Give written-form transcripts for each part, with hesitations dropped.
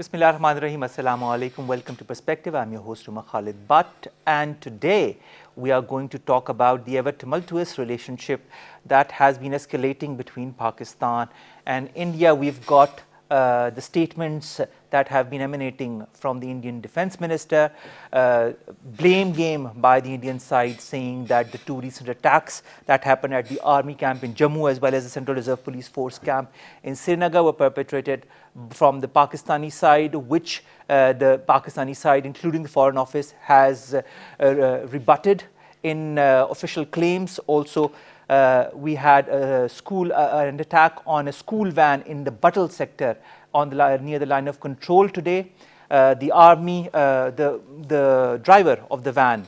Bismillahirrahmanirrahim. Assalamu alaikum. Welcome to Perspective. I'm your host, Omer Khalid. And today we are going to talk about the ever tumultuous relationship that has been escalating between Pakistan and India. We've got the statements that have been emanating from the Indian Defence Minister, blame game by the Indian side, saying that the two recent attacks that happened at the army camp in Jammu as well as the Central Reserve Police Force camp in Srinagar were perpetrated from the Pakistani side, which the Pakistani side, including the Foreign Office, has rebutted in official claims. Also, we had an attack on a school van in the Buttle sector on the near the line of control today. The army, the driver of the van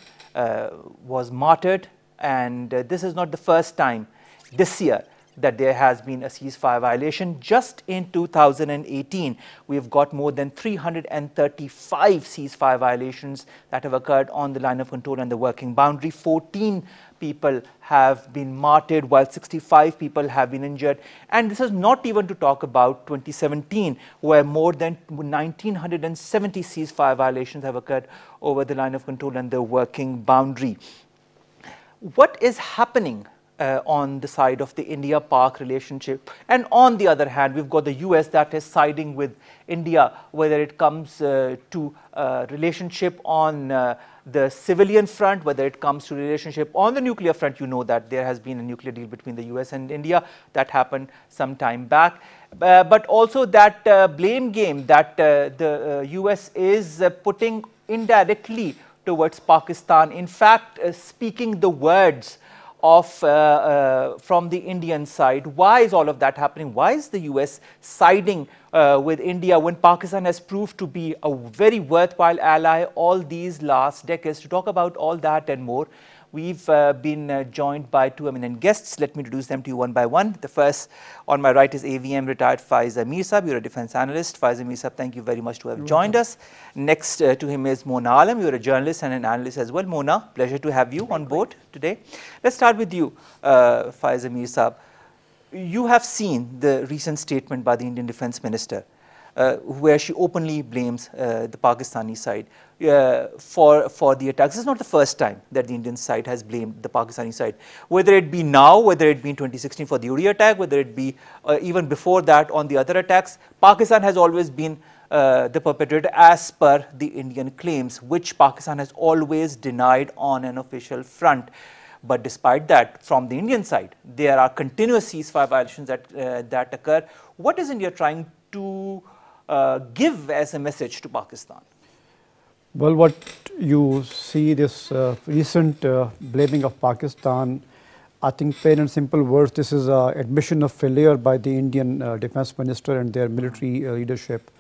was martyred, and this is not the first time this year that there has been a ceasefire violation. Just in 2018, we've got more than 335 ceasefire violations that have occurred on the line of control and the working boundary. 14 people have been martyred, while 65 people have been injured. And this is not even to talk about 2017, where more than 1,970 ceasefire violations have occurred over the line of control and the working boundary. What is happening on the side of the India-Pak relationship? And on the other hand, we've got the US that is siding with India, whether it comes to relationship on the civilian front, whether it comes to relationship on the nuclear front. You know that there has been a nuclear deal between the US and India that happened some time back. But also that blame game that the US is putting indirectly towards Pakistan. In fact, speaking the words of from the Indian side. Why is all of that happening? Why is the US siding with India when Pakistan has proved to be a very worthwhile ally all these last decades? To talk about all that and more, we've been joined by two eminent guests. Let me introduce them to you one by one. The first on my right is AVM retired Faiza Mir Sahab. You're a defense analyst. Faiza Mir Sahab, thank you very much to have joined us. Next to him is Mona Alam. You're a journalist and an analyst as well. Mona, pleasure to have you on board today. Let's start with you, Faiza Mir Sahab. You have seen the recent statement by the Indian Defence Minister, where she openly blames the Pakistani side for the attacks. This is not the first time that the Indian side has blamed the Pakistani side, whether it be now, whether it be in 2016 for the Uri attack, whether it be even before that on the other attacks. Pakistan has always been the perpetrator as per the Indian claims, which Pakistan has always denied on an official front. But despite that, from the Indian side, there are continuous ceasefire violations that occur. What is India trying to give as a message to Pakistan? Well, what you see this recent blaming of Pakistan, I think plain and simple words, this is an admission of failure by the Indian Defence Minister and their military leadership,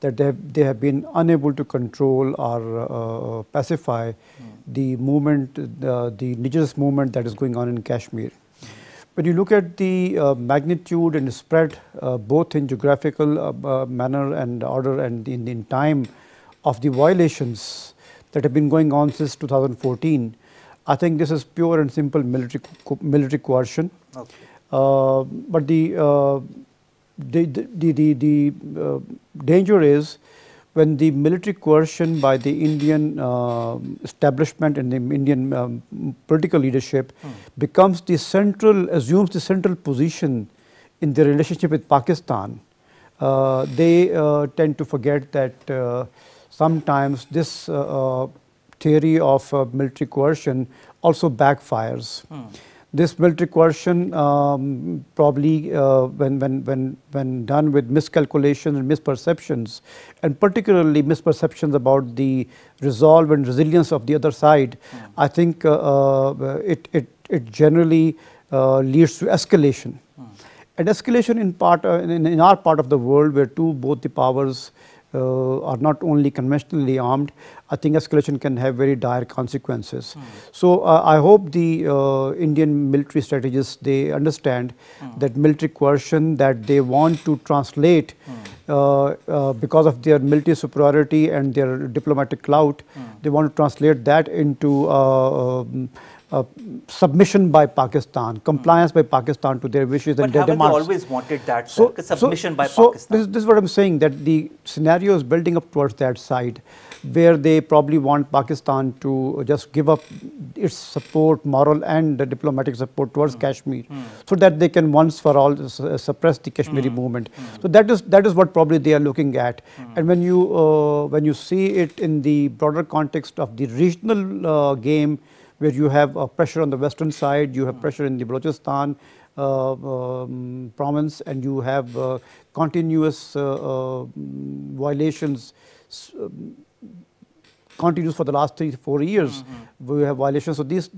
that they have been unable to control or pacify the movement, the indigenous movement that is going on in Kashmir. When you look at the magnitude and spread, both in geographical manner and order and in time of the violations that have been going on since 2014, I think this is pure and simple military coercion. Okay. But the danger is when the military coercion by the Indian establishment and the Indian political leadership becomes the central, assumes the central position in the relationship with Pakistan. They tend to forget that sometimes this theory of military coercion also backfires. This military coercion probably when done with miscalculations and misperceptions, and particularly misperceptions about the resolve and resilience of the other side, I think it generally leads to escalation. And escalation in our part of the world, where both the powers are not only conventionally armed, I think escalation can have very dire consequences. So I hope the Indian military strategists, they understand that military coercion that they want to translate because of their military superiority and their diplomatic clout, they want to translate that into submission by Pakistan, compliance by Pakistan to their wishes and their demands. But haven't they always wanted that, sir? Submission by Pakistan? So this is what I'm saying, that the scenario is building up towards that side, where they probably want Pakistan to just give up its support, moral and diplomatic support towards Kashmir, so that they can once for all suppress the Kashmiri movement. So that is what probably they are looking at. And when you see it in the broader context of the regional game, where you have pressure on the western side, you have pressure in the Balochistan province, and you have continuous violations, continues for the last 3-4 years. We have violations. So this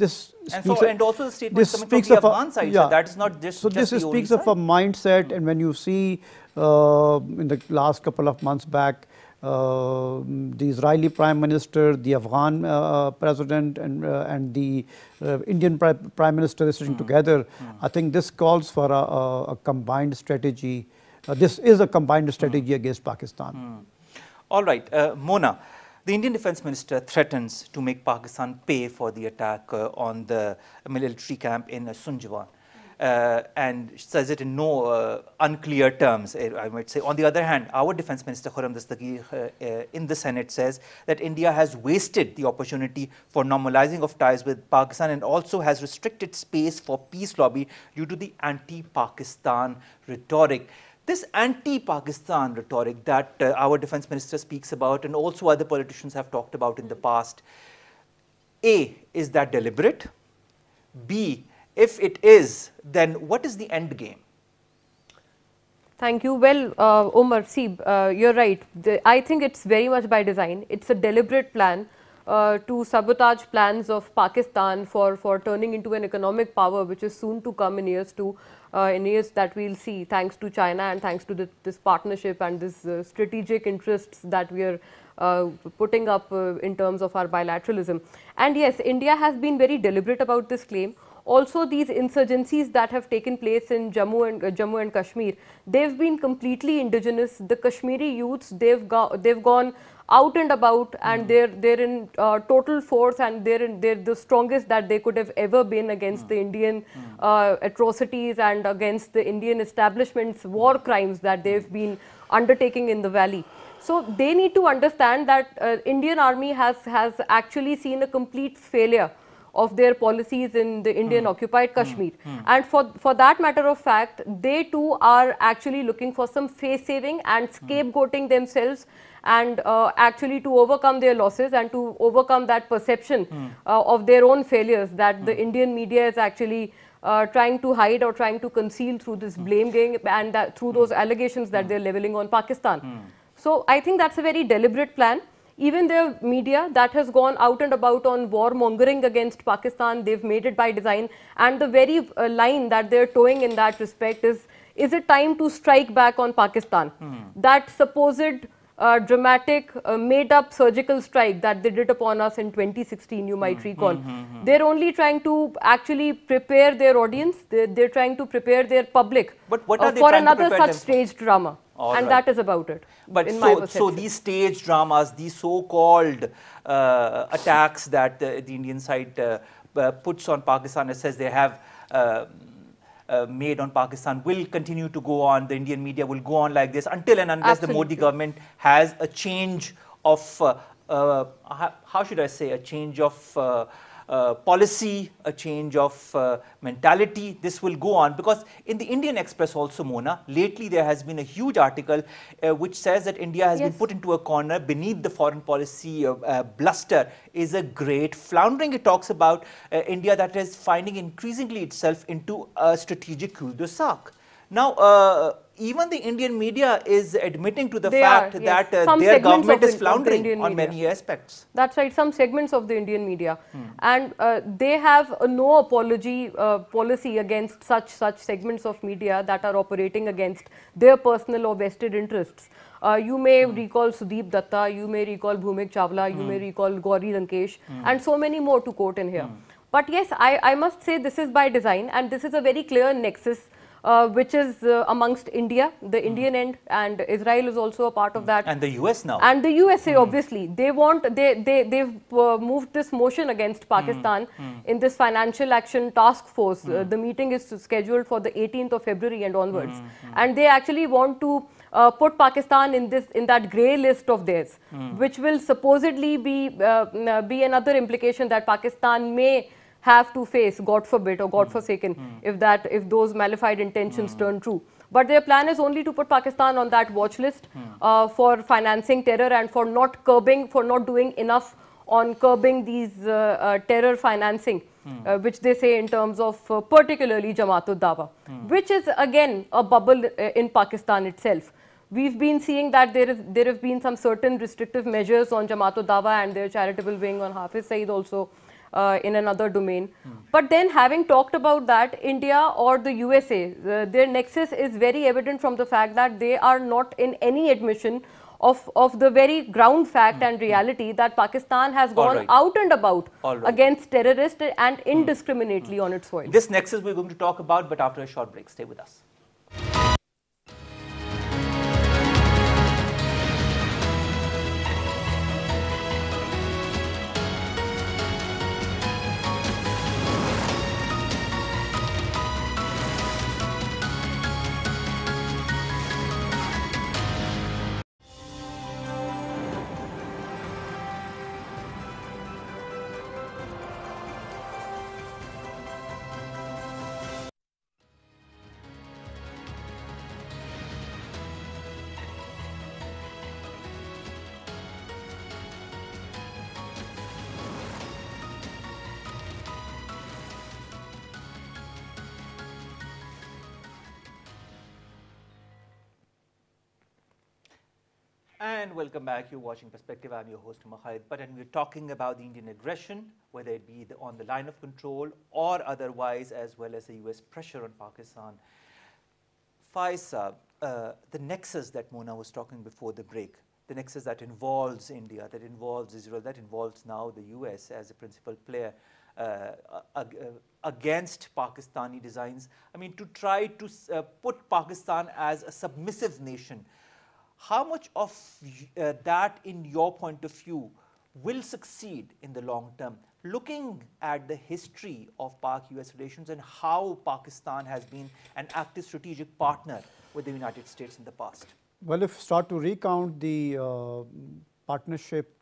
and also the statement coming from the Afghan side. Yeah. So that is not just. So this speaks of a mindset, and when you see in the last couple of months back, the Israeli Prime Minister, the Afghan President, and the Indian Prime Minister sitting together, I think this calls for a combined strategy. This is a combined strategy against Pakistan. All right, Mona. The Indian Defence Minister threatens to make Pakistan pay for the attack on the military camp in Sunjwan, and says it in no unclear terms, I might say. On the other hand, our Defence Minister Khurram Dastagir in the Senate says that India has wasted the opportunity for normalizing of ties with Pakistan and also has restricted space for peace lobby due to the anti-Pakistan rhetoric. This anti-Pakistan rhetoric that our Defence Minister speaks about and also other politicians have talked about in the past, A, is that deliberate? B, if it is, then what is the end game? Thank you. Well, Omer, see, you're right. I think it's very much by design. It's a deliberate plan to sabotage plans of Pakistan for turning into an economic power, which is soon to come in years that we'll see, thanks to China and thanks to this partnership and this strategic interests that we are putting up in terms of our bilateralism. And yes, India has been very deliberate about this claim. Also, these insurgencies that have taken place in Jammu and Kashmir, they've been completely indigenous. The Kashmiri youths, they've gone out and about, and they're in total force, and they're the strongest that they could have ever been against the Indian atrocities and against the Indian establishment's war crimes that they've been undertaking in the valley. So they need to understand that Indian army has actually seen a complete failure of their policies in the Indian occupied Kashmir. And for that matter of fact, they too are actually looking for some face saving and scapegoating themselves, and actually to overcome their losses and to overcome that perception of their own failures that the Indian media is actually trying to hide or trying to conceal through this blame game and through those allegations that they're leveling on Pakistan. So I think that's a very deliberate plan. Even the media that has gone out and about on warmongering against Pakistan, they've made it by design. And the very line that they're towing in that respect is it time to strike back on Pakistan? That supposed dramatic, made-up surgical strike that they did upon us in 2016, you might recall. They're only trying to actually prepare their audience. They're trying to prepare their public for another such staged drama. That is about it. But so these staged dramas, these so-called attacks that the Indian side puts on Pakistan and says they have made on Pakistan will continue to go on. The Indian media will go on like this until and unless the Modi government has a change of, how should I say, a change of policy, a change of mentality. This will go on because in the Indian Express also, Mona, lately there has been a huge article which says that India has been put into a corner beneath the foreign policy bluster is a great floundering. It talks about India that is finding increasingly itself into a strategic cul-de-sac. Now, even the Indian media is admitting to the fact that their government is floundering on many aspects. That's right, some segments of the Indian media. And they have a no apology policy against such segments of media that are operating against their personal or vested interests. You may recall Sudeep Datta, you may recall Bhumik Chawla, you may recall Gauri Lankesh, and so many more to quote in here. But yes, I must say this is by design, and this is a very clear nexus which is amongst India, the Indian end, and Israel is also a part of that. And the US now. And the USA, obviously. They've moved this motion against Pakistan in this financial action task force. The meeting is scheduled for the 18th of February and onwards. And they actually want to put Pakistan in that grey list of theirs, which will supposedly be another implication that Pakistan may have to face, God forbid or God forsaken, if those malified intentions turn true. But their plan is only to put Pakistan on that watch list for financing terror and for not doing enough on curbing these terror financing, which they say in terms of particularly Jamaat-ud-Dawa, which is again a bubble in Pakistan itself. We've been seeing that there have been some certain restrictive measures on Jamaat-ud-Dawa and their charitable wing, on Hafiz Saeed also in another domain. But then, having talked about that, India or the USA, their nexus is very evident from the fact that they are not in any admission of the very ground fact and reality that Pakistan has gone out and about against terrorists and indiscriminately on its soil. This nexus we're going to talk about, but after a short break. Stay with us. And welcome back. You're watching Perspective. I'm your host, Omer Khalid. But we're talking about the Indian aggression, whether it be on the line of control or otherwise, as well as the US pressure on Pakistan. Faisal, the nexus that Mona was talking before the break, the nexus that involves India, that involves Israel, that involves now the US as a principal player against Pakistani designs. I mean, to try to put Pakistan as a submissive nation. How much of that, in your point of view, will succeed in the long term, looking at the history of Pak-US relations and how Pakistan has been an active strategic partner with the United States in the past? Well, if we start to recount the partnership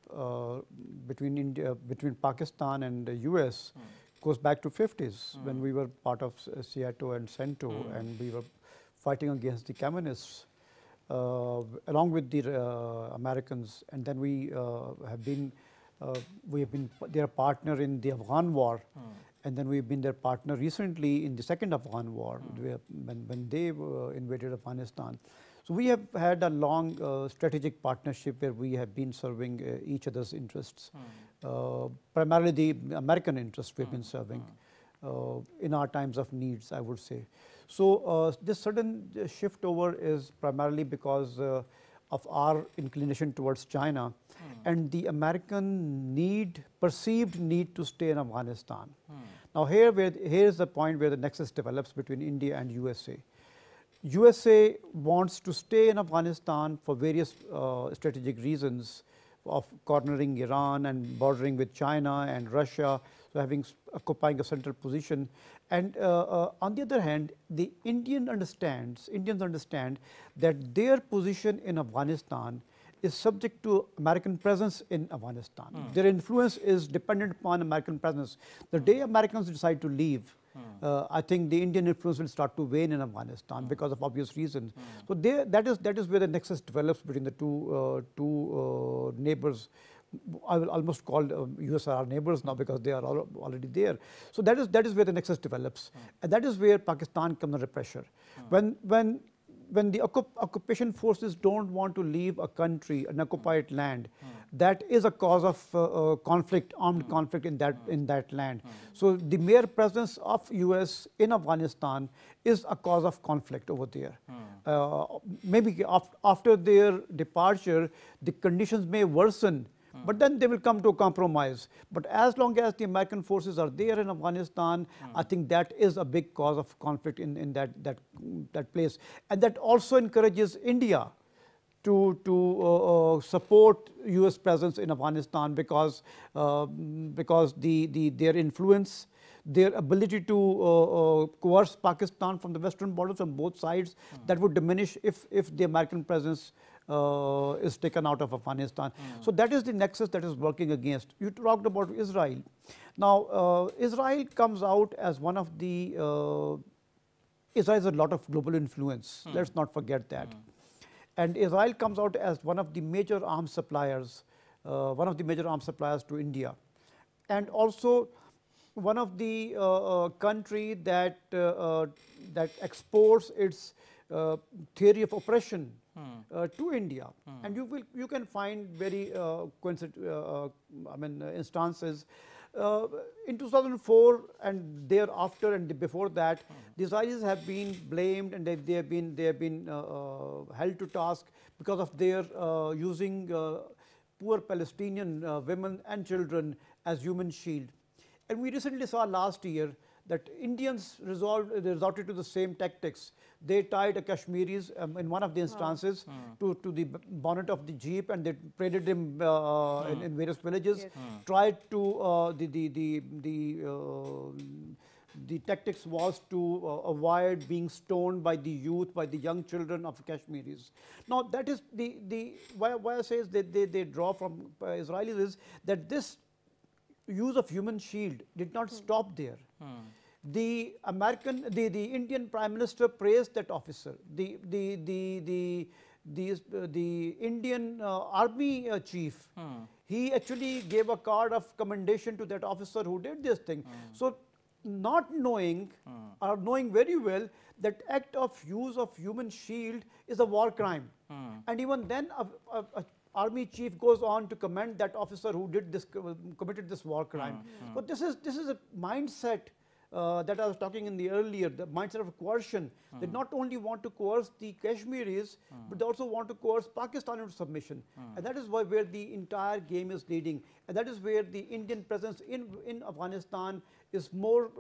between Pakistan and the US, goes back to 50s when we were part of SEATO and CENTO, and we were fighting against the communists. Along with the Americans, and then we have been their partner in the Afghan war, and then we've been their partner recently in the second Afghan war when they invaded Afghanistan. So we have had a long strategic partnership where we have been serving each other's interests, primarily the American interests we've been serving in our times of needs, I would say. So this sudden shift over is primarily because of our inclination towards China and the American perceived need to stay in Afghanistan. Now here is the point where the nexus develops between India and USA. USA wants to stay in Afghanistan for various strategic reasons of cornering Iran and bordering with China and Russia, so occupying a central position. And on the other hand, the Indians understand that their position in Afghanistan is subject to American presence in Afghanistan. Their influence is dependent upon American presence. The day Americans decide to leave, I think the Indian influence will start to wane in Afghanistan because of obvious reasons. So that is where the nexus develops between the two neighbors. I will almost call US our neighbors now because they are already there. So that is where the nexus develops, and that is where Pakistan comes under pressure. When the occupation forces don't want to leave a country, an occupied land, that is a cause of conflict, armed conflict in that land. So the mere presence of US in Afghanistan is a cause of conflict over there. Maybe after their departure, the conditions may worsen, but then they will come to a compromise. But as long as the American forces are there in Afghanistan, I think that is a big cause of conflict in that place. And that also encourages India to support US presence in Afghanistan, because their influence, their ability to coerce Pakistan from the western borders on both sides, that would diminish if the American presence is taken out of Afghanistan. So that is the nexus that is working against. You talked about Israel. Now Israel comes out as one of the Israel has a lot of global influence. Let's not forget that. And Israel comes out as one of the major arms suppliers, to India, and also one of the country that exports its theory of oppression to India. And you can find very instances. In 2004 and thereafter and before that, the Israelis have been blamed, and they have been held to task because of their using poor Palestinian women and children as human shield. And we recently saw last year that Indians resorted to the same tactics. They tied a Kashmiris in one of the instances to the bonnet of the jeep, and they paraded him in various villages. Yes. Tried to the tactics was to avoid being stoned by the youth, by the young children of Kashmiris. Now that is why I say is that they draw from Israelis is that this use of human shield did not stop there. The Indian Prime Minister praised that officer. The Indian Army chief, he actually gave a card of commendation to that officer who did this thing. So not knowing or knowing very well that act of use of human shield is a war crime, and even then a Army chief goes on to commend that officer who did this, committed this war crime. So this is a mindset that I was talking in the earlier, the mindset of coercion. They not only want to coerce the Kashmiris, but they also want to coerce Pakistan into submission. And that is where the entire game is leading. And that is where the Indian presence in Afghanistan is more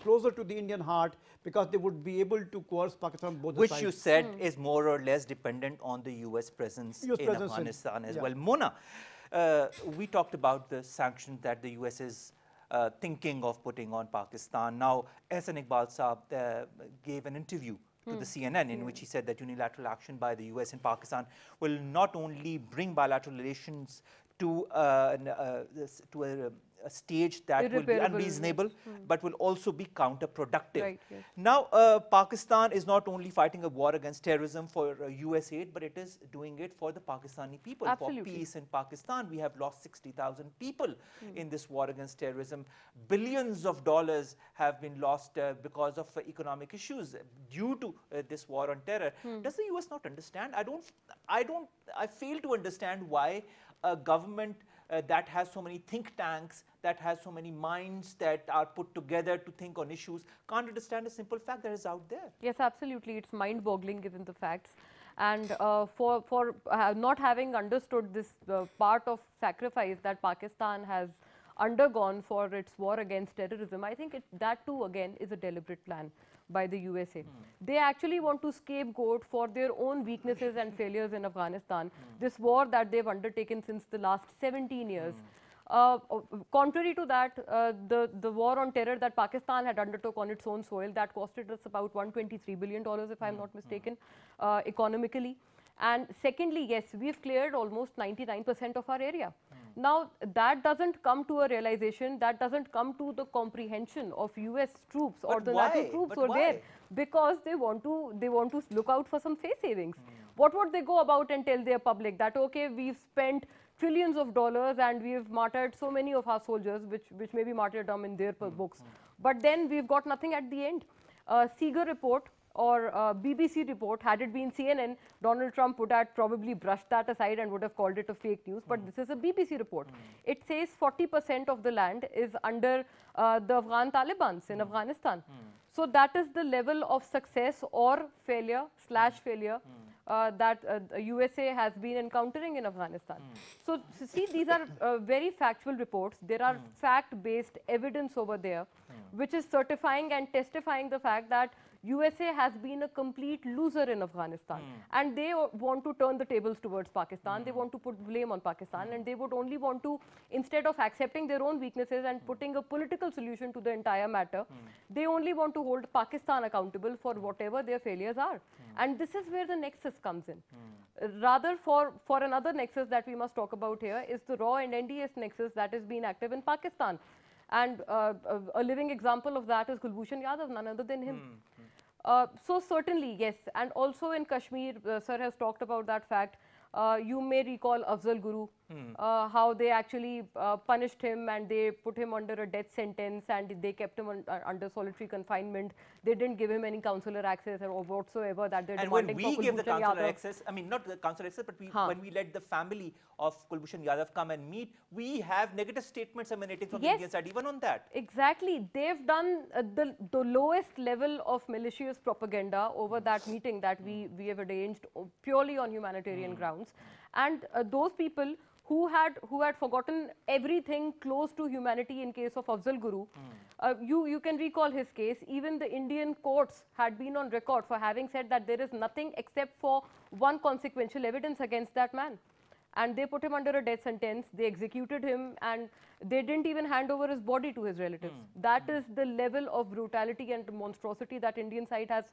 closer to the Indian heart, because they would be able to coerce Pakistan both sides. Which you said is more or less dependent on the US presence in Afghanistan as well. Mona, we talked about the sanctions that the US is thinking of putting on Pakistan. Now, Ehsan Iqbal Saab gave an interview to the CNN in which he said that unilateral action by the US in Pakistan will not only bring bilateral relations to a stage that will be unreasonable, but will also be counterproductive. Right, yes. Now, Pakistan is not only fighting a war against terrorism for US aid, but it is doing it for the Pakistani people. Absolutely. For peace in Pakistan. We have lost 60,000 people in this war against terrorism. Billions of dollars have been lost because of economic issues due to this war on terror. Does the US not understand? I fail to understand why a government that has so many think tanks, that has so many minds that are put together to think on issues, can't understand a simple fact that is out there. Yes, absolutely. It's mind-boggling given the facts. And for not having understood this part of sacrifice that Pakistan has undergone for its war against terrorism, I think that too again is a deliberate plan by the USA. They actually want to scapegoat for their own weaknesses and failures in Afghanistan, this war that they've undertaken since the last 17 years. Contrary to that, the war on terror that Pakistan had undertook on its own soil, that costed us about $123 billion, if I'm not mistaken, economically. And secondly, yes, we've cleared almost 99% of our area. Now, that doesn't come to a realization, that doesn't come to the comprehension of US troops or the NATO troops over there, because they want to look out for some face savings. What would they go about and tell their public that, okay, we've spent trillions of dollars and we've martyred so many of our soldiers, which may be martyrdom in their books, but then we've got nothing at the end. Seeger report or BBC report, had it been CNN, Donald Trump would have probably brushed that aside and would have called it a fake news, but this is a BBC report. It says 40% of the land is under the Afghan Taliban in Afghanistan. So that is the level of success or failure / failure that the USA has been encountering in Afghanistan. So see, these are very factual reports. There are fact-based evidence over there, which is certifying and testifying the fact that USA has been a complete loser in Afghanistan, and they want to turn the tables towards Pakistan. They want to put blame on Pakistan, and they would only want to, instead of accepting their own weaknesses and putting a political solution to the entire matter, they only want to hold Pakistan accountable for whatever their failures are. And this is where the nexus comes in. Rather, for another nexus that we must talk about here is the raw and NDS nexus that has been active in Pakistan. And a living example of that is Kulbhushan Yadav, none other than him. So certainly, yes. And also in Kashmir, Sir has talked about that fact. You may recall Afzal Guru, how they actually punished him and they put him under a death sentence and they kept him under solitary confinement. They didn't give him any consular access or whatsoever that they're demanding for Kulbhushan Yadav. And when we gave the consular access, I mean not the consular access, but when we let the family of Kulbhushan Yadav come and meet, we have negative statements emanating from the Indian side even on that. Exactly. They've done the lowest level of malicious propaganda over that meeting that we have arranged purely on humanitarian grounds. And those people who had forgotten everything close to humanity in case of Afzal Guru, you can recall his case. Even the Indian courts had been on record for having said that there is nothing except for one consequential evidence against that man. And they put him under a death sentence, they executed him, and they didn't even hand over his body to his relatives. That is the level of brutality and monstrosity that Indian side has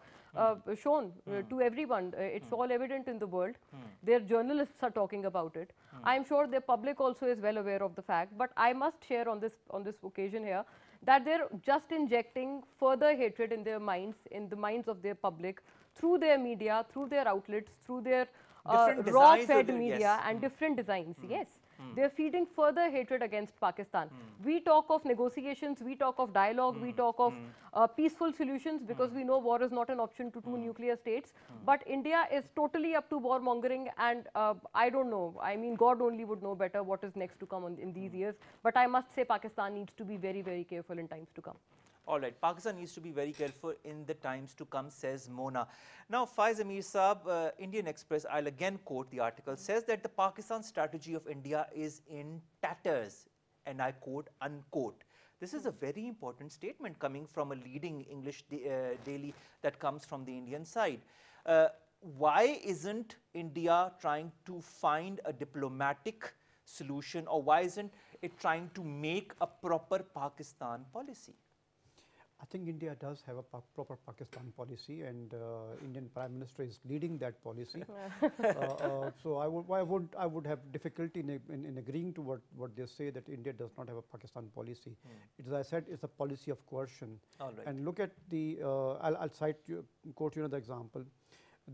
shown to everyone. It's all evident in the world. Their journalists are talking about it. I'm sure the public also is well aware of the fact, but I must share on this occasion here that they're just injecting further hatred in their minds, in the minds of their public, through their media, through their outlets, through their raw-fed media and different designs. Yes, they're feeding further hatred against Pakistan. We talk of negotiations, we talk of dialogue, we talk of peaceful solutions because we know war is not an option to two nuclear states. But India is totally up to war-mongering, and I don't know. I mean, God only would know better what is next to come in these years. But I must say Pakistan needs to be very, very careful in times to come. All right, Pakistan needs to be very careful in the times to come, says Mona. Now, Faiz Amir Saab, Indian Express, I'll again quote the article, says that the Pakistan strategy of India is in tatters, and I quote, unquote. This is a very important statement coming from a leading English daily that comes from the Indian side. Why isn't India trying to find a diplomatic solution, or why isn't it trying to make a proper Pakistan policy? I think India does have a proper Pakistan policy, and Indian Prime Minister is leading that policy. So I would have difficulty in agreeing to what they say, that India does not have a Pakistan policy. As I said, it's a policy of coercion. And look at the, I'll quote you another example.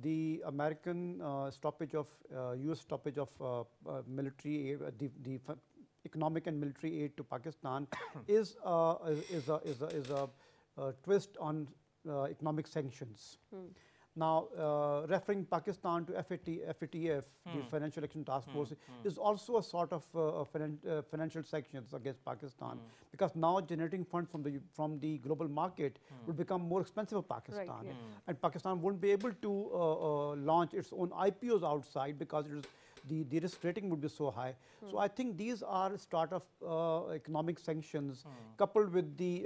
The American stoppage of, US stoppage of military aid, the economic and military aid to Pakistan is a twist on economic sanctions. Now, referring Pakistan to FATF, the Financial Action Task Force, is also a sort of financial sanctions against Pakistan, because now generating funds from the global market will become more expensive for Pakistan, and Pakistan won't be able to launch its own IPOs outside because it is the risk rating would be so high. So I think these are start of economic sanctions coupled with the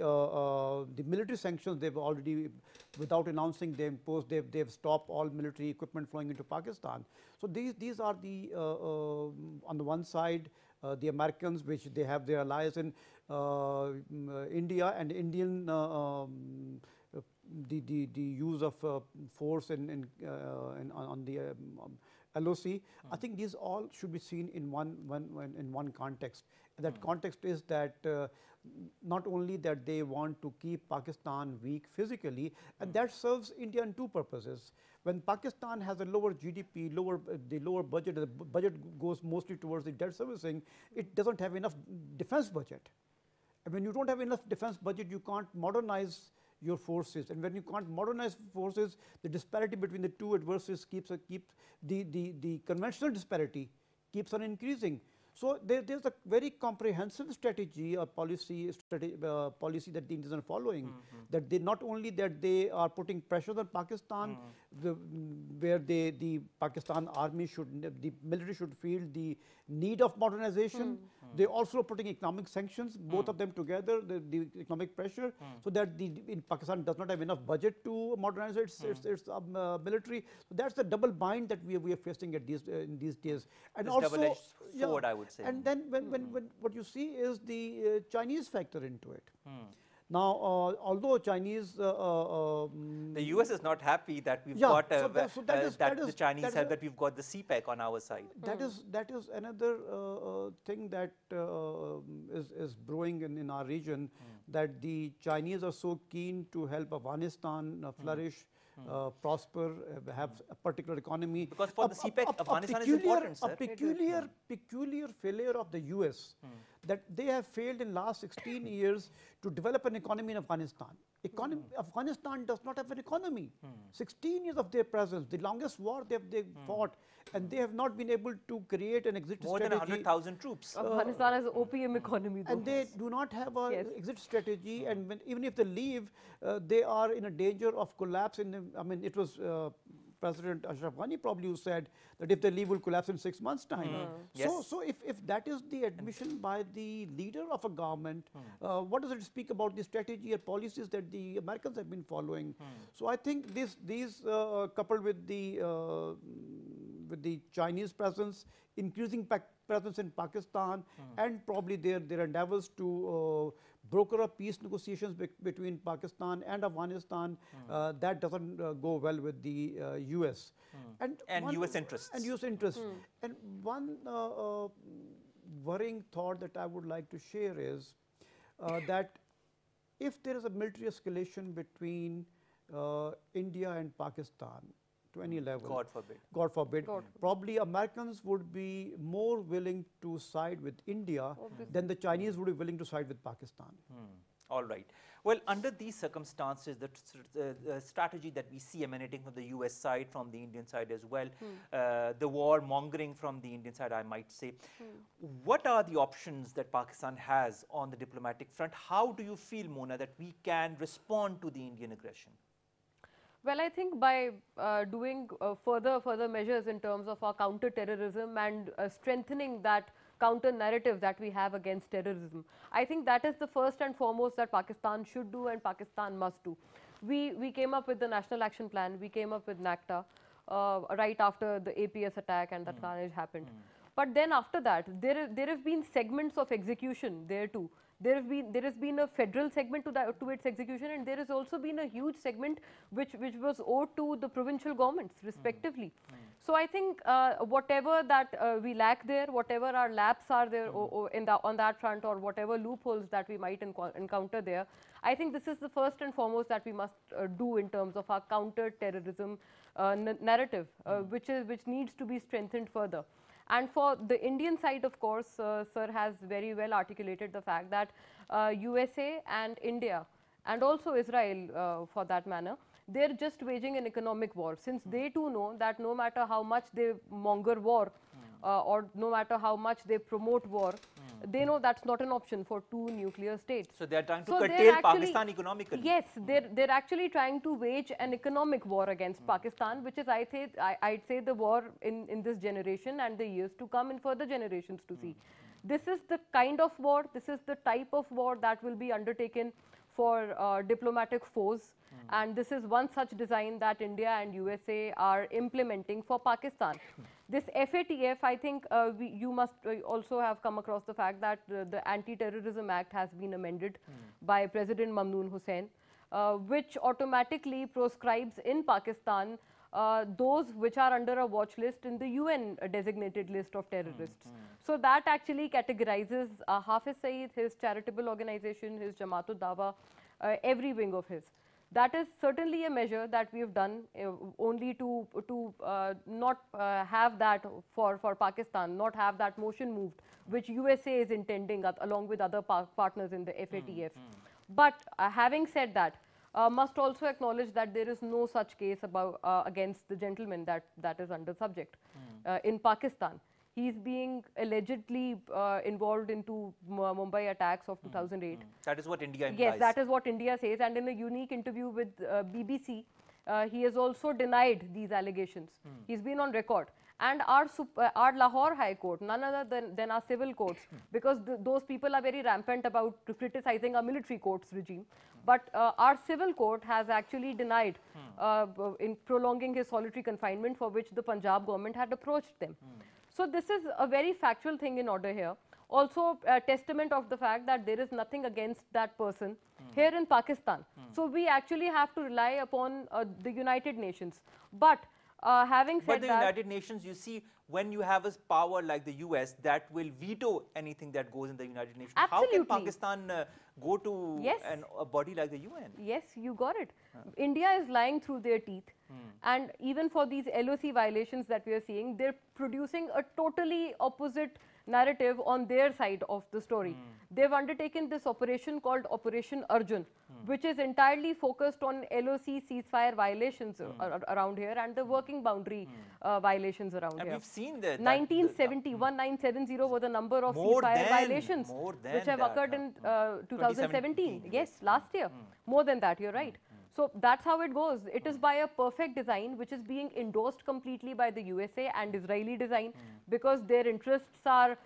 military sanctions. They've already, without announcing, they imposed. They've stopped all military equipment flowing into Pakistan. So these are the on the one side the Americans, which they have their allies in India, and Indian the use of force on the LOC. I think these all should be seen in one context. And that context is that not only that they want to keep Pakistan weak physically, and that serves India in two purposes. When Pakistan has a lower GDP, the lower budget, the budget goes mostly towards the debt servicing, it doesn't have enough defense budget. And when you don't have enough defense budget, you can't modernize your forces, and when you can't modernize forces, the disparity between the two adversaries keeps the conventional disparity keeps on increasing. So there's a very comprehensive strategy or policy that the Indians are following. That they not only that they are putting pressure on Pakistan, where the Pakistan army the military should feel the need of modernization. They also putting economic sanctions, both of them together, the economic pressure, so that in Pakistan does not have enough budget to modernize its military. So that's the double bind that we are facing at in these days. And it's also, double-edged sword, I would say. And then when what you see is the Chinese factor into it. Now, although Chinese, the US is not happy that we've got the Chinese have that we've got the CPEC on our side. That is another thing that is brewing in our region, that the Chinese are so keen to help Afghanistan flourish, prosper, have a particular economy. Because for the CPEC, Afghanistan is important, sir. A peculiar failure of the US that they have failed in last 16 years to develop an economy in Afghanistan. Afghanistan does not have an economy. 16 years of their presence, the longest war they fought, and they have not been able to create an exit strategy. More than 100,000 troops. Afghanistan has an opium economy, though. And they do not have an exit strategy, and even if they leave, they are in a danger of collapse. I mean, it was President Ashraf Ghani probably who said that if they leave, will collapse in 6 months' time. So if that is the admission by the leader of a government, what does it speak about the strategy or policies that the Americans have been following? So I think these coupled with the Chinese presence, increasing presence in Pakistan, and probably their endeavors to broker up peace negotiations between Pakistan and Afghanistan, that doesn't go well with the US. And US interests. And US interests. And one worrying thought that I would like to share is that if there is a military escalation between India and Pakistan, to any level, God forbid, probably Americans would be more willing to side with India than the Chinese would be willing to side with Pakistan. All right. Well, under these circumstances, the strategy that we see emanating from the US side, from the Indian side as well, the war mongering from the Indian side, I might say. What are the options that Pakistan has on the diplomatic front? How do you feel, Mona, that we can respond to the Indian aggression? Well, I think by doing further measures in terms of our counter-terrorism and strengthening that counter-narrative that we have against terrorism, I think that is the first and foremost that Pakistan should do and Pakistan must do. We came up with the National Action Plan, we came up with NACTA right after the APS attack and that carnage happened. But then after that, there have been segments of execution there too. There has been a federal segment to its execution, and there has also been a huge segment which was owed to the provincial governments respectively. So I think whatever that we lack there, whatever our laps are there on that front, or whatever loopholes that we might encounter there, I think this is the first and foremost that we must do in terms of our counter-terrorism narrative, which needs to be strengthened further. And for the Indian side, of course, sir has very well articulated the fact that USA and India, and also Israel for that matter, they're just waging an economic war, since they too know that no matter how much they monger war or no matter how much they promote war, they know that's not an option for two nuclear states. So they're trying to curtail Pakistan economically. Yes, they're actually trying to wage an economic war against Pakistan, which is I'd say the war in this generation and the years to come in further generations to see. This is the kind of war, this is the type of war that will be undertaken for diplomatic foes, and this is one such design that India and USA are implementing for Pakistan. This FATF, I think you must also have come across the fact that the Anti-Terrorism Act has been amended by President Mamnoon Hussain, which automatically proscribes in Pakistan those which are under a watch list in the UN designated list of terrorists. So that actually categorizes Hafiz Saeed, his charitable organization, his Jamaatul Dawa, every wing of his. That is certainly a measure that we have done only to not have that for Pakistan, not have that motion moved, which USA is intending along with other partners in the FATF. But having said that, must also acknowledge that there is no such case against the gentleman that is under subject in Pakistan. He's being allegedly involved into Mumbai attacks of 2008. That is what India implies. Yes, that is what India says. And in a unique interview with BBC, he has also denied these allegations. He's been on record. And our Lahore High Court, none other than our civil courts, because those people are very rampant about criticizing our military courts regime. But our civil court has actually denied in prolonging his solitary confinement, for which the Punjab government had approached them. So this is a very factual thing in order here. Also a testament of the fact that there is nothing against that person here in Pakistan. So we actually have to rely upon the United Nations. But having said but the that, United Nations, you see, when you have a power like the US that will veto anything that goes in the United Nations, absolutely. how can Pakistan go to yes. a body like the UN? Yes, you got it. India is lying through their teeth. And even for these LOC violations that we are seeing, they're producing a totally opposite narrative on their side of the story. They've undertaken this operation called Operation Arjun, which is entirely focused on LOC ceasefire violations around here and the working boundary violations around and here. We've seen that 1970, 1970 was the number of ceasefire violations which have occurred in 2017. Yes, last year. More than that, you're right. So that's how it goes. It is by a perfect design which is being endorsed completely by the USA and Israeli design, because their interests are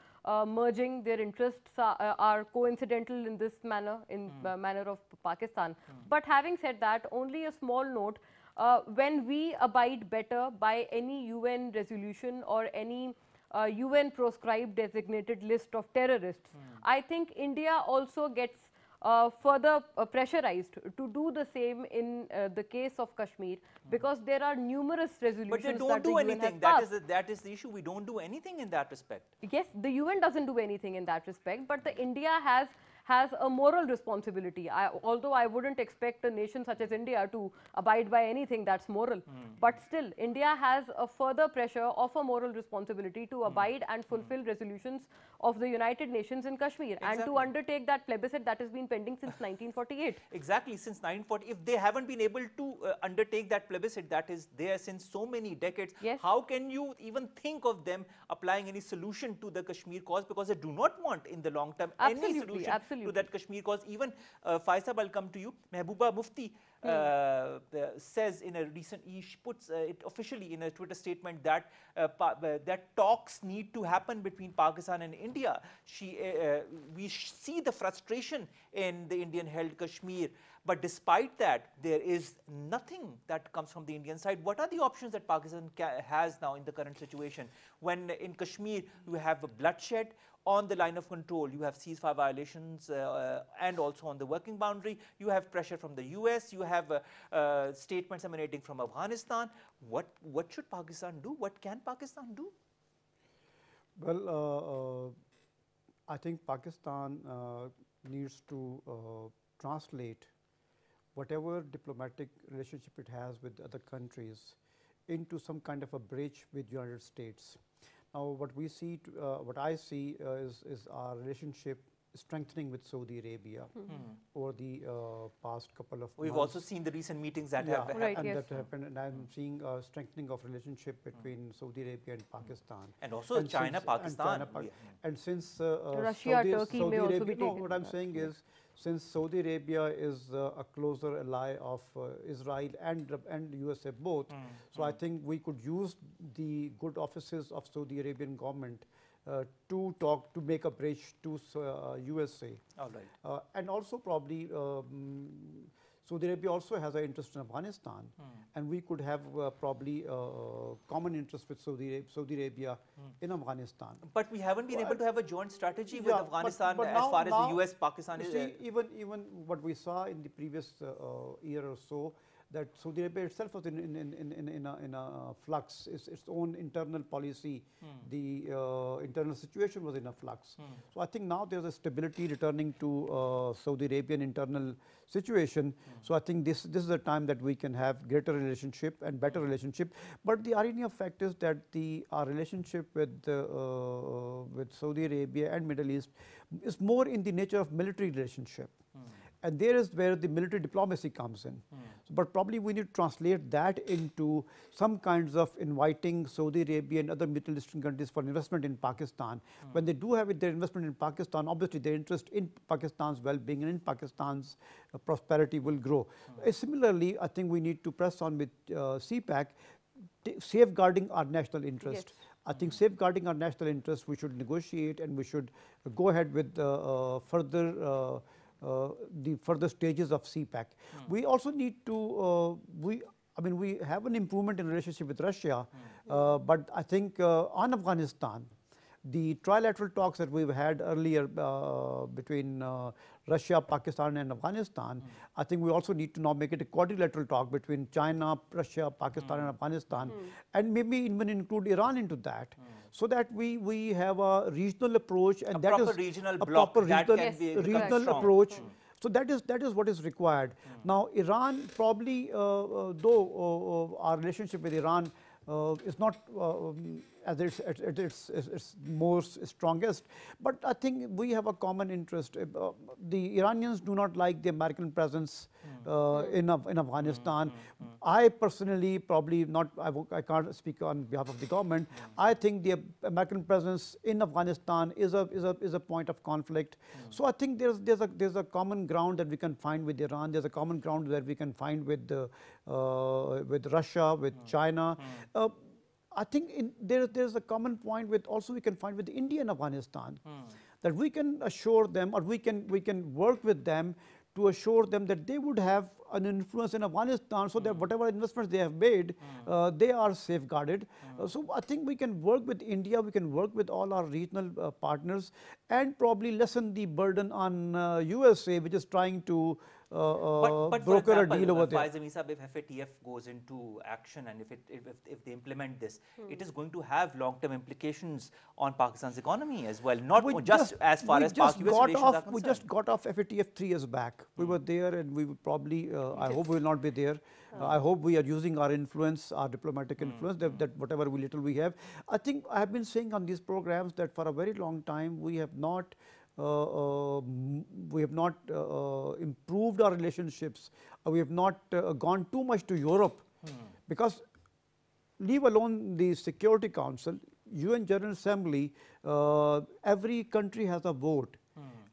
merging, their interests are coincidental in this manner, in manner of Pakistan. But having said that, only a small note, when we abide better by any UN resolution or any UN proscribed designated list of terrorists, I think India also gets further pressurized to do the same in the case of Kashmir, because there are numerous resolutions. But they don't that do the UN anything. has That is the issue. We don't do anything in that respect. Yes, the UN doesn't do anything in that respect, but the India has a moral responsibility. Although I wouldn't expect a nation such as India to abide by anything that's moral, but still India has a further pressure of a moral responsibility to abide and fulfill resolutions of the United Nations in Kashmir, and to undertake that plebiscite that has been pending since 1948. Exactly, since 1940. If they haven't been able to undertake that plebiscite that is there since so many decades, yes. How can you even think of them applying any solution to the Kashmir cause? Because they do not want in the long term any solution to that Kashmir cause. Even Faisal, I'll come to you. Mehbooba Mufti says in a recent, he puts it officially in a Twitter statement that that talks need to happen between Pakistan and India. We see the frustration in the Indian-held Kashmir, but despite that, there is nothing that comes from the Indian side. What are the options that Pakistan has now in the current situation? When in Kashmir you have bloodshed on the line of control, you have ceasefire violations and also on the working boundary, you have pressure from the US, you have statements emanating from Afghanistan. What should Pakistan do? What can Pakistan do? Well, I think Pakistan needs to translate whatever diplomatic relationship it has with other countries into some kind of a bridge with United States. Now, what we see, what I see is our relationship strengthening with Saudi Arabia over the past couple of We've months. also seen the recent meetings that have happened. Right, and yes. that happened, and I'm seeing a strengthening of relationship between Saudi Arabia and Pakistan. And also China, Pakistan. And since Russia, Turkey may also be taken. What I'm saying is, since Saudi Arabia is a closer ally of Israel and USA both, so I think we could use the good offices of Saudi Arabian government to talk, to make a bridge to USA. All right. And also probably Saudi Arabia also has an interest in Afghanistan, and we could have probably common interest with Saudi Arabia in Afghanistan. But we haven't been able to have a joint strategy with Afghanistan but as far as the US, Pakistan is. See, even what we saw in the previous year or so, that Saudi Arabia itself was in a flux, its own internal policy, the internal situation was in a flux. So I think now there's a stability returning to Saudi Arabian internal situation. So I think this is the time that we can have greater relationship and better relationship. But the irony of fact is that our relationship with Saudi Arabia and Middle East is more in the nature of military relationship. And there is where the military diplomacy comes in. So, but probably we need to translate that into some kinds of inviting Saudi Arabia and other Middle Eastern countries for investment in Pakistan. When they do have their investment in Pakistan, obviously their interest in Pakistan's well-being and in Pakistan's prosperity will grow. Similarly, I think we need to press on with CPEC, safeguarding our national interest. Yes. I think safeguarding our national interest, we should negotiate and we should go ahead with further the further stages of CPEC. We also need to, I mean, we have an improvement in relationship with Russia, but I think on Afghanistan, the trilateral talks that we've had earlier between Russia, Pakistan and Afghanistan, I think we also need to now make it a quadrilateral talk between China, Russia, Pakistan and Afghanistan, and maybe even include Iran into that, so that we have a regional approach, and that is regional a bloc proper that regional, can be regional strong. approach. So that is what is required. Now Iran probably, though our relationship with Iran is not at its most strongest, but I think we have a common interest. The Iranians do not like the American presence in Afghanistan. I personally probably not, I can't speak on behalf of the government. I think the American presence in Afghanistan is a point of conflict. So I think there's a common ground that we can find with Iran. There's a common ground that we can find with Russia, with China. I think there's a common point with also we can find with India and Afghanistan, that we can assure them, or we can work with them to assure them that they would have an influence in Afghanistan, so that whatever investments they have made, they are safeguarded. So I think we can work with India, we can work with all our regional partners, and probably lessen the burden on USA, which is trying to but broker for a deal over there. if FATF goes into action and if they implement this, it is going to have long-term implications on Pakistan's economy as well, not just as far as Pak-US relations are concerned. We just got off FATF 3 years back. We were there, and we would probably, I hope we will not be there. I hope we are using our influence, our diplomatic influence, that whatever little we have. I think I have been saying on these programs that for a very long time we have not improved our relationships. We have not gone too much to Europe, because leave alone the Security Council, UN General Assembly, every country has a vote.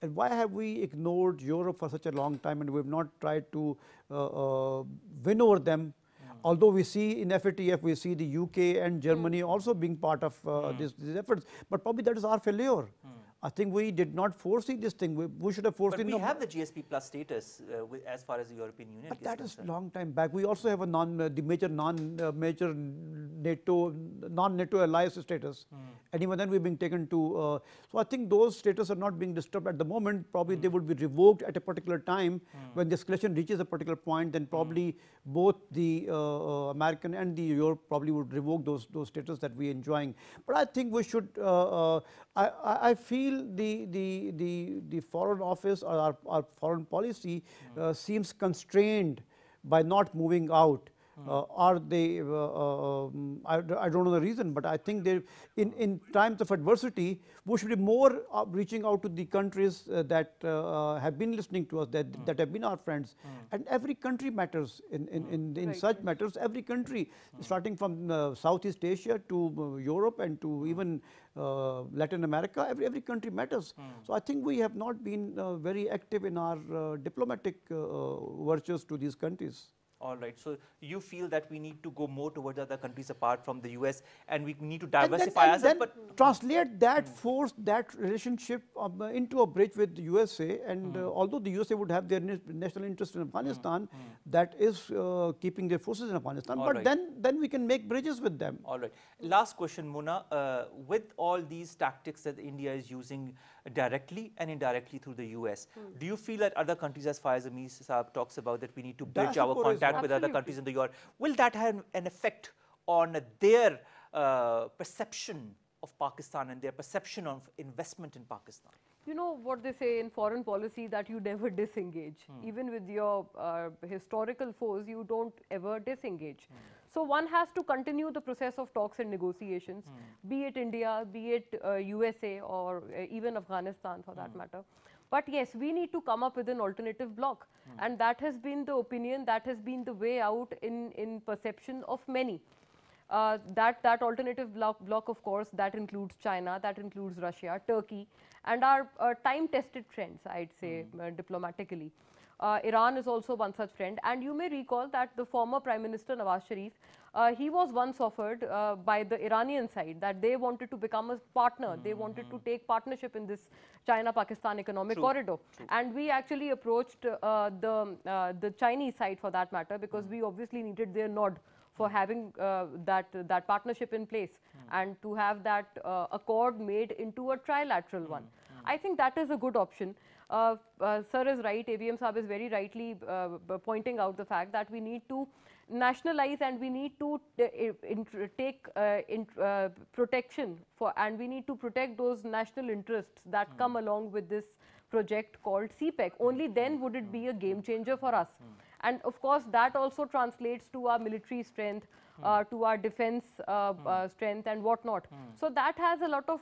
And why have we ignored Europe for such a long time, and we have not tried to win over them? Although we see in FATF, we see the UK and Germany also being part of these efforts, but probably that is our failure. I think we did not foresee this thing. We should have foreseen. But we have the GSP plus status as far as the European Union is concerned. But that is a long time back. We also have a major non-NATO alliance status, and even then we've been taken to. So I think those status are not being disturbed at the moment. Probably they would be revoked at a particular time when the escalation reaches a particular point. Then probably both the American and the Europe probably would revoke those status that we are enjoying. But I think we should. I feel the foreign office or our foreign policy seems constrained by not moving out. Are they, I don't know the reason, but I think they, in times of adversity, we should be more reaching out to the countries that have been listening to us, that have been our friends. And every country matters in such matters. Every country, starting from Southeast Asia to Europe and to even Latin America, every country matters. So I think we have not been very active in our diplomatic virtues to these countries. All right. So you feel that we need to go more towards other countries apart from the US, and we need to diversify ourselves. But translate that force, that relationship into a bridge with the USA. And although the USA would have their national interest in Afghanistan, that is keeping their forces in Afghanistan. But then we can make bridges with them. All right. Last question, Mona. With all these tactics that India is using directly and indirectly through the US, do you feel that other countries, as far as Amir Saab talks about, that we need to bridge our contact with other countries in the Europe, will that have an effect on their perception of Pakistan and their perception of investment in Pakistan? You know what they say in foreign policy, that you never disengage. Even with your historical foes, you don't ever disengage. So one has to continue the process of talks and negotiations, be it India, be it USA, or even Afghanistan for that matter. But yes, we need to come up with an alternative bloc, and that has been the opinion, that has been the way out in perception of many. That alternative bloc, of course, that includes China, that includes Russia, Turkey, and our time-tested friends, I'd say, diplomatically. Iran is also one such friend, and you may recall that the former Prime Minister Nawaz Sharif, he was once offered by the Iranian side that they wanted to become a partner, they wanted to take partnership in this China-Pakistan economic corridor. And we actually approached the Chinese side for that matter, because we obviously needed their nod for having that partnership in place and to have that accord made into a trilateral one. I think that is a good option. Sir is right, AVM Saab is very rightly pointing out the fact that we need to nationalize and we need to take protection for, and we need to protect those national interests that come along with this project called CPEC. Only then would it be a game changer for us. And of course, that also translates to our military strength, to our defense strength and whatnot. So that has a lot of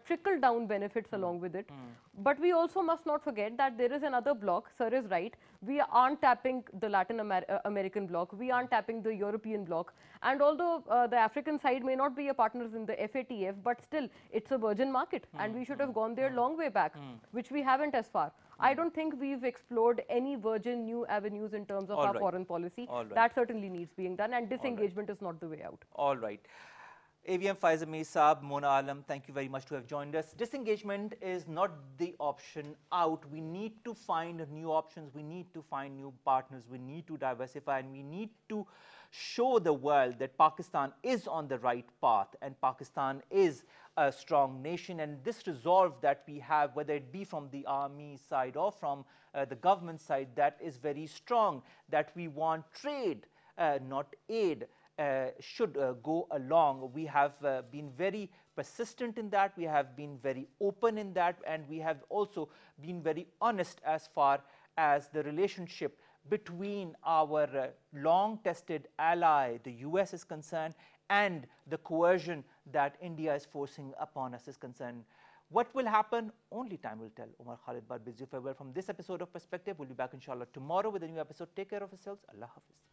trickle-down benefits along with it. But we also must not forget that there is another bloc. Sir is right. We aren't tapping the Latin American bloc. We aren't tapping the European bloc. And although the African side may not be a partner in the FATF, but still, it's a virgin market. And we should have gone there long way back, which we haven't as far. I don't think we've explored any virgin new avenues in terms of our foreign policy. That certainly needs being done, and disengagement is not the way out. All right. AVM Faiz Amir Saab, Mona Alam, thank you very much to have joined us. Disengagement is not the option out. We need to find new options. We need to find new partners. We need to diversify, and we need to show the world that Pakistan is on the right path and Pakistan is a strong nation. And this resolve that we have, whether it be from the army side or from the government side, that is very strong, that we want trade, not aid. Should go along. We have been very persistent in that, we have been very open in that, and we have also been very honest as far as the relationship between our long-tested ally, the US, is concerned, and the coercion that India is forcing upon us is concerned. What will happen? Only time will tell. Omer, Khalid, but bids you farewell from this episode of Perspective. We'll be back inshallah tomorrow with a new episode. Take care of yourselves. Allah Hafiz.